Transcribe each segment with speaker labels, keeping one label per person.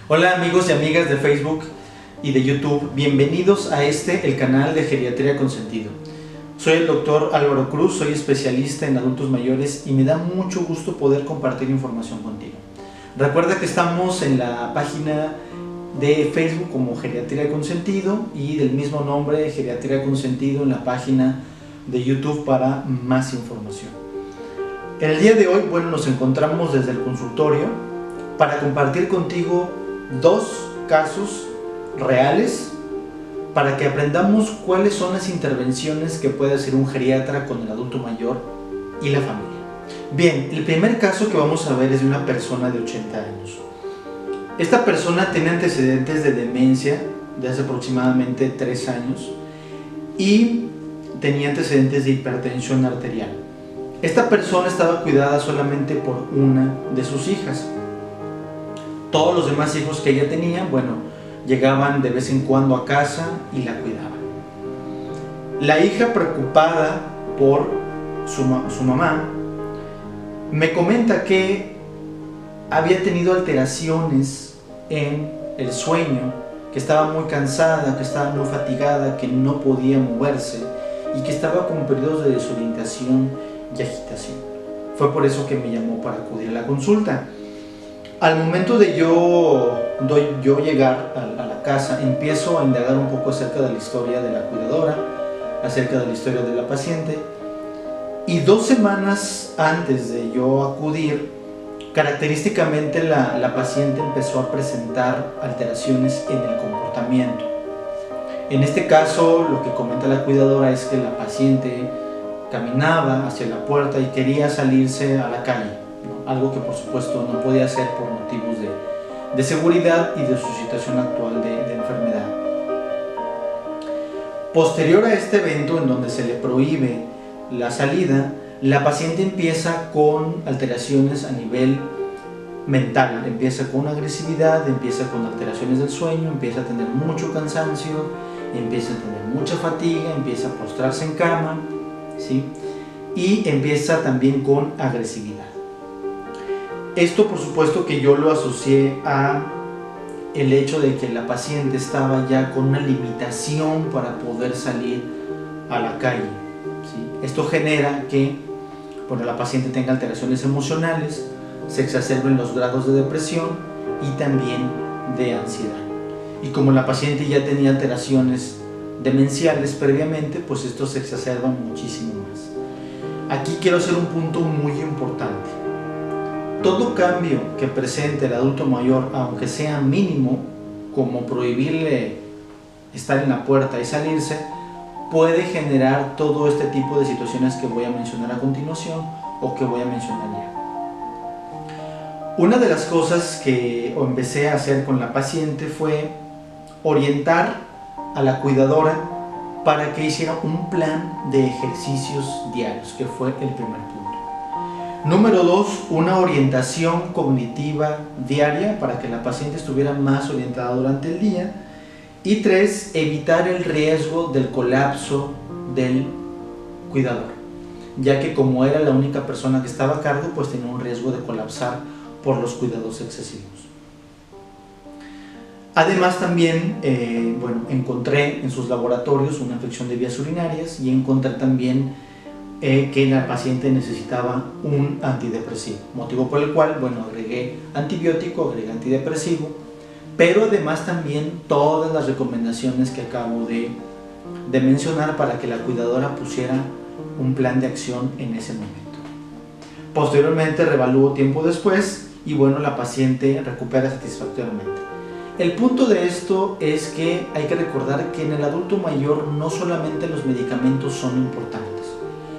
Speaker 1: Hola amigos y amigas de Facebook y de YouTube, bienvenidos a el canal de Geriatría con Sentido. Soy el doctor Álvaro Cruz, soy especialista en adultos mayores y me da mucho gusto poder compartir información contigo. Recuerda que estamos en la página de Facebook como Geriatría con Sentido y del mismo nombre, Geriatría con Sentido, en la página de YouTube para más información. El día de hoy, nos encontramos desde el consultorio para compartir contigo dos casos reales para que aprendamos cuáles son las intervenciones que puede hacer un geriatra con el adulto mayor y la familia. Bien, el primer caso que vamos a ver es de una persona de 80 años. Esta persona tiene antecedentes de demencia de hace aproximadamente 3 años y tenía antecedentes de hipertensión arterial. Esta persona estaba cuidada solamente por una de sus hijas. Todos los demás hijos que ella tenía, llegaban de vez en cuando a casa y la cuidaban. La hija, preocupada por su mamá, me comenta que había tenido alteraciones en el sueño, que estaba muy cansada, que estaba muy fatigada, que no podía moverse y que estaba con periodos de desorientación y agitación. Fue por eso que me llamó para acudir a la consulta. Al momento de yo llegar a la casa, empiezo a indagar un poco acerca de la historia de la cuidadora, acerca de la historia de la paciente, y 2 semanas antes de yo acudir, característicamente la paciente empezó a presentar alteraciones en el comportamiento. En este caso, lo que comenta la cuidadora es que la paciente caminaba hacia la puerta y quería salirse a la calle, ¿no? Algo que por supuesto no podía hacer por motivos de seguridad y de su situación actual de enfermedad. Posterior a este evento, en donde se le prohíbe la salida, la paciente empieza con alteraciones a nivel mental, empieza con agresividad, empieza con alteraciones del sueño, empieza a tener mucho cansancio, empieza a tener mucha fatiga, empieza a postrarse en cama, ¿sí? Y empieza también con agresividad. Esto, por supuesto, que yo lo asocié a el hecho de que la paciente estaba ya con una limitación para poder salir a la calle, ¿sí? Esto genera que la paciente tenga alteraciones emocionales, se exacerben los grados de depresión y también de ansiedad. Y como la paciente ya tenía alteraciones demenciales previamente, pues esto se exacerba muchísimo más. Aquí quiero hacer un punto muy importante. Todo cambio que presente el adulto mayor, aunque sea mínimo, como prohibirle estar en la puerta y salirse, puede generar todo este tipo de situaciones que voy a mencionar a continuación o que voy a mencionar ya. Una de las cosas que empecé a hacer con la paciente fue orientar a la cuidadora para que hiciera un plan de ejercicios diarios, que fue el primer punto. Número 2, una orientación cognitiva diaria para que la paciente estuviera más orientada durante el día. Y 3, evitar el riesgo del colapso del cuidador, ya que como era la única persona que estaba a cargo, pues tenía un riesgo de colapsar por los cuidados excesivos. Además también, encontré en sus laboratorios una infección de vías urinarias y encontré también que la paciente necesitaba un antidepresivo, motivo por el cual, agregué antibiótico, agregué antidepresivo, pero además también todas las recomendaciones que acabo de mencionar para que la cuidadora pusiera un plan de acción en ese momento. Posteriormente reevalúo tiempo después y la paciente recupera satisfactoriamente. El punto de esto es que hay que recordar que en el adulto mayor no solamente los medicamentos son importantes,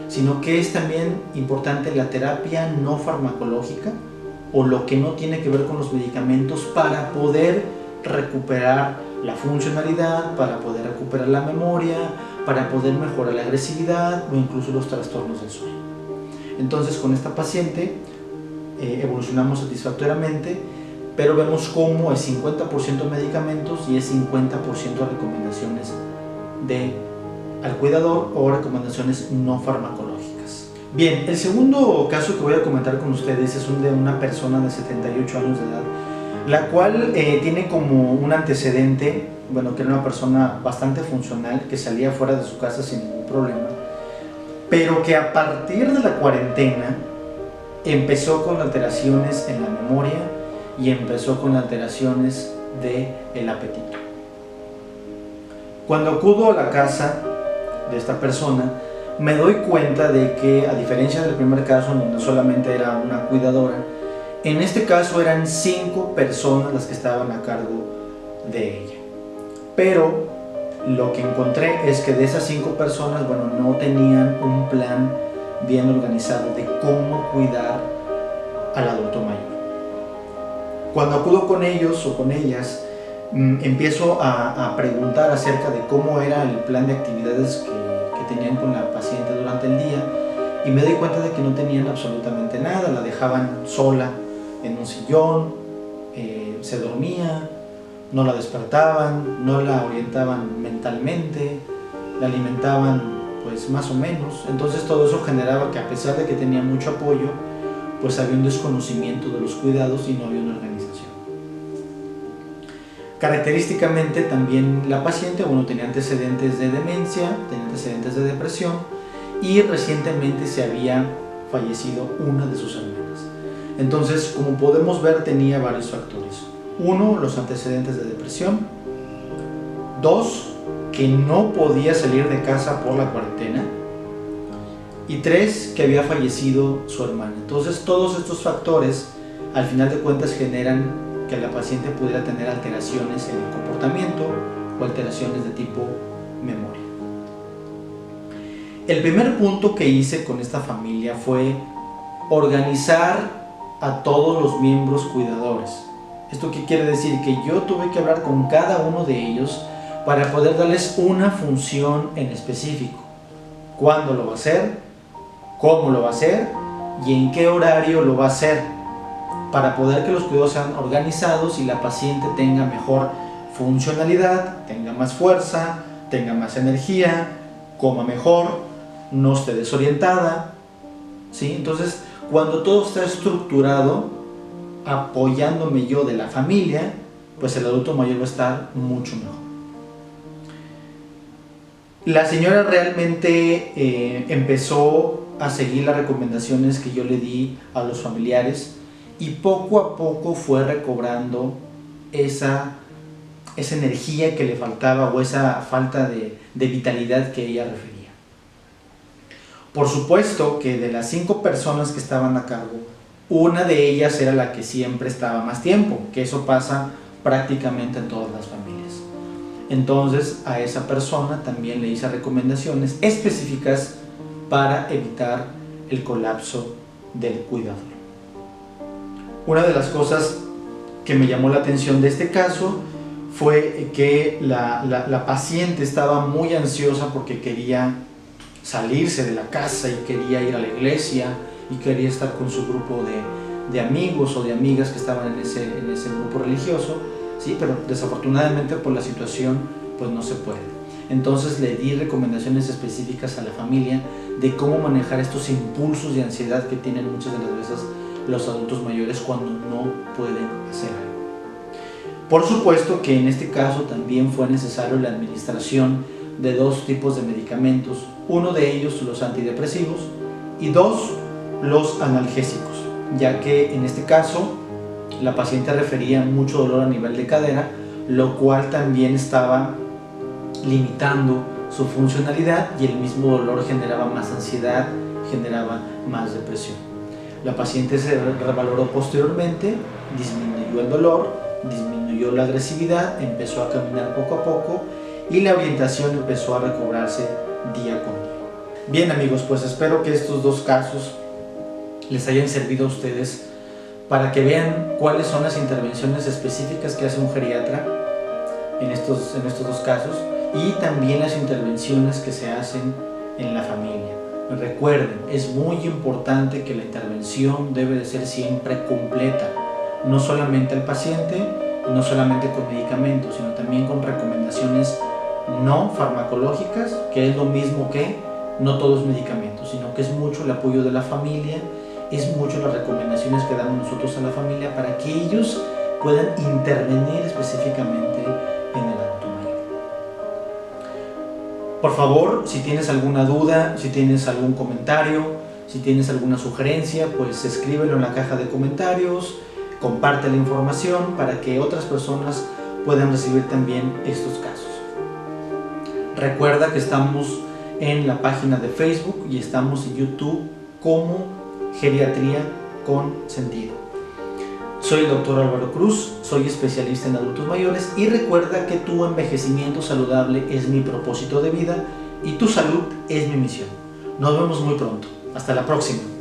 Speaker 1: sino que es también importante la terapia no farmacológica o lo que no tiene que ver con los medicamentos para poder recuperar la funcionalidad, para poder recuperar la memoria, para poder mejorar la agresividad o incluso los trastornos del sueño. Entonces, con esta paciente evolucionamos satisfactoriamente, pero vemos cómo es 50% medicamentos y es 50% recomendaciones al cuidador o recomendaciones no farmacológicas. Bien, el segundo caso que voy a comentar con ustedes es de una persona de 78 años de edad la cual tiene como un antecedente, bueno, que era una persona bastante funcional, que salía fuera de su casa sin ningún problema, pero que a partir de la cuarentena empezó con alteraciones en la memoria y empezó con alteraciones del apetito. Cuando acudo a la casa de esta persona, me doy cuenta de que, a diferencia del primer caso, donde solamente era una cuidadora, en este caso eran 5 personas las que estaban a cargo de ella. Pero lo que encontré es que de esas 5 personas, bueno, no tenían un plan bien organizado de cómo cuidar al adulto mayor. Cuando acudo con ellos o con ellas, empiezo a preguntar acerca de cómo era el plan de actividades que tenían con la paciente durante el día, y me doy cuenta de que no tenían absolutamente nada. La dejaban sola en un sillón, se dormía, no la despertaban, no la orientaban mentalmente, la alimentaban pues más o menos. Entonces todo eso generaba que, a pesar de que tenía mucho apoyo, pues había un desconocimiento de los cuidados y no había una organización. Característicamente también la paciente, bueno, tenía antecedentes de demencia, tenía antecedentes de depresión, y recientemente se había fallecido una de sus hermanas. Entonces, como podemos ver, tenía varios factores. 1, los antecedentes de depresión. 2, que no podía salir de casa por la cuarentena. Y 3, que había fallecido su hermana. Entonces, todos estos factores, al final de cuentas, generan que la paciente pudiera tener alteraciones en el comportamiento o alteraciones de tipo memoria. El primer punto que hice con esta familia fue organizar a todos los miembros cuidadores. ¿Esto qué quiere decir? Que yo tuve que hablar con cada uno de ellos para poder darles una función en específico. ¿Cuándo lo va a hacer? ¿Cómo lo va a hacer? ¿Y en qué horario lo va a hacer? Para poder que los cuidados sean organizados y la paciente tenga mejor funcionalidad, tenga más fuerza, tenga más energía, coma mejor, no esté desorientada, ¿sí? Entonces, cuando todo está estructurado, apoyándome yo de la familia, pues el adulto mayor va a estar mucho mejor. La señora realmente empezó a seguir las recomendaciones que yo le di a los familiares, y poco a poco fue recobrando esa energía que le faltaba, o esa falta de vitalidad que ella refería. Por supuesto que de las 5 personas que estaban a cargo, una de ellas era la que siempre estaba más tiempo, que eso pasa prácticamente en todas las familias. Entonces, a esa persona también le hice recomendaciones específicas para evitar el colapso del cuidador. Una de las cosas que me llamó la atención de este caso fue que la paciente estaba muy ansiosa porque quería salirse de la casa y quería ir a la iglesia y quería estar con su grupo de amigos o de amigas que estaban en ese grupo religioso, ¿sí? Pero desafortunadamente por la situación pues no se puede. Entonces le di recomendaciones específicas a la familia de cómo manejar estos impulsos de ansiedad que tienen muchas de las veces los adultos mayores cuando no pueden hacer algo. Por supuesto que en este caso también fue necesario la administración de 2 tipos de medicamentos, uno de ellos los antidepresivos y 2 los analgésicos, ya que en este caso la paciente refería mucho dolor a nivel de cadera, lo cual también estaba limitando su funcionalidad, y el mismo dolor generaba más ansiedad, generaba más depresión. La paciente se revaloró posteriormente, disminuyó el dolor, disminuyó la agresividad, empezó a caminar poco a poco y la orientación empezó a recobrarse día con día. Bien amigos, pues espero que estos 2 casos les hayan servido a ustedes para que vean cuáles son las intervenciones específicas que hace un geriatra en estos 2 casos, y también las intervenciones que se hacen en la familia. Recuerden, es muy importante que la intervención debe de ser siempre completa, no solamente al paciente, no solamente con medicamentos, sino también con recomendaciones no farmacológicas, que es lo mismo que no todos medicamentos, sino que es mucho el apoyo de la familia, es mucho las recomendaciones que damos nosotros a la familia para que ellos puedan intervenir específicamente en el adulto mayor. Por favor, si tienes alguna duda, si tienes algún comentario, si tienes alguna sugerencia, pues escríbelo en la caja de comentarios, comparte la información para que otras personas puedan recibir también estos casos. Recuerda que estamos en la página de Facebook y estamos en YouTube como Geriatría con Sentido. Soy el Dr. Álvaro Cruz, soy especialista en adultos mayores y recuerda que tu envejecimiento saludable es mi propósito de vida y tu salud es mi misión. Nos vemos muy pronto. Hasta la próxima.